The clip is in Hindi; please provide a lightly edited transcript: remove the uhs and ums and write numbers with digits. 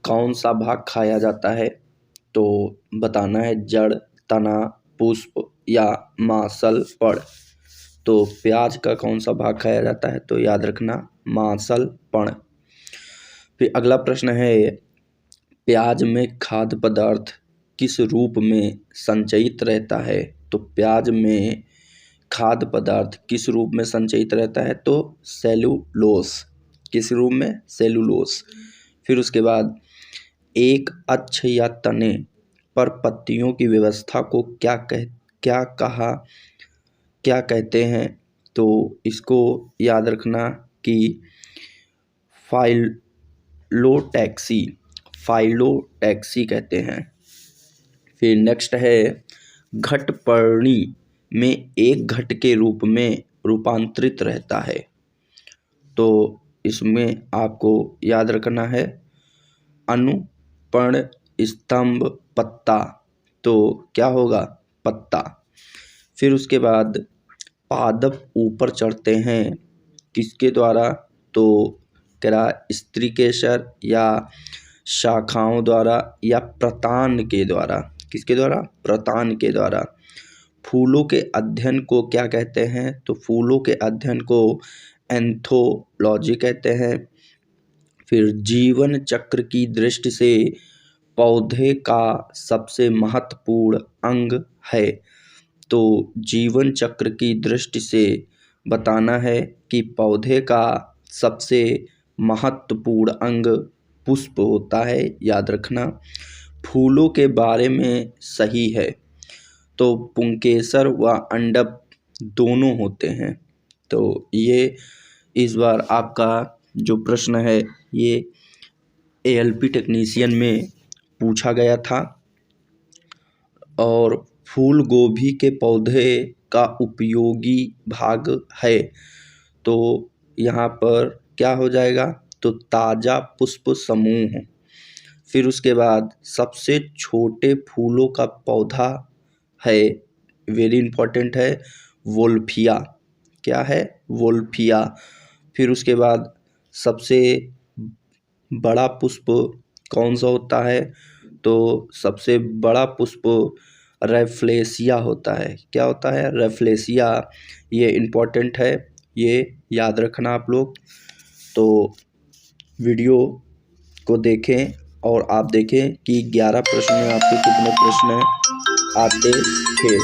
कौन सा भाग खाया जाता है? तो बताना है जड़, तना, पुष्प या मांसल पड़। तो प्याज का कौन सा भाग खाया जाता है? तो याद रखना मांसल पण। फिर अगला प्रश्न है, प्याज में खाद्य पदार्थ किस रूप में संचयित रहता है? तो प्याज में खाद्य पदार्थ किस रूप में संचयित रहता है? तो सेलुलोस। किस रूप में? सेलुलोस। फिर उसके बाद एक अक्ष या तने पर पत्तियों की व्यवस्था को क्या कहते हैं? तो इसको याद रखना कि फाइलोटैक्सी कहते हैं। फिर नेक्स्ट है, घटपर्णी में एक घट के रूप में रूपांतरित रहता है। तो इसमें आपको याद रखना है अनुपर्ण स्तंभ पत्ता। तो क्या होगा? पत्ता। फिर उसके बाद पादप ऊपर चढ़ते हैं किसके द्वारा? तो क्या स्त्रीकेसर या शाखाओं द्वारा या प्रतान के द्वारा? किसके द्वारा? प्रतान के द्वारा। फूलों के अध्ययन को क्या कहते हैं? तो फूलों के अध्ययन को एंथोलॉजी कहते हैं। फिर जीवन चक्र की दृष्टि से पौधे का सबसे महत्वपूर्ण अंग है। तो जीवन चक्र की दृष्टि से बताना है कि पौधे का सबसे महत्वपूर्ण अंग पुष्प होता है, याद रखना। फूलों के बारे में सही है तो पुंकेसर व अंडप दोनों होते हैं। तो ये इस बार आपका जो प्रश्न है ये एएलपी टेक्नीशियन में पूछा गया था। और फूल गोभी के पौधे का उपयोगी भाग है। तो यहाँ पर क्या हो जाएगा? तो ताज़ा पुष्प समूह। फिर उसके बाद सबसे छोटे फूलों का पौधा है, वेरी इंपॉर्टेंट है, वोल्फिया। क्या है? वोल्फिया। फिर उसके बाद सबसे बड़ा पुष्प कौन सा होता है? तो सबसे बड़ा पुष्प रेफ्लेसिया होता है। क्या होता है? रेफ्लेसिया। ये इम्पोर्टेंट है, ये याद रखना आप लोग। तो वीडियो को देखें और आप देखें कि 11 प्रश्न में आपके कितने प्रश्न आते थे।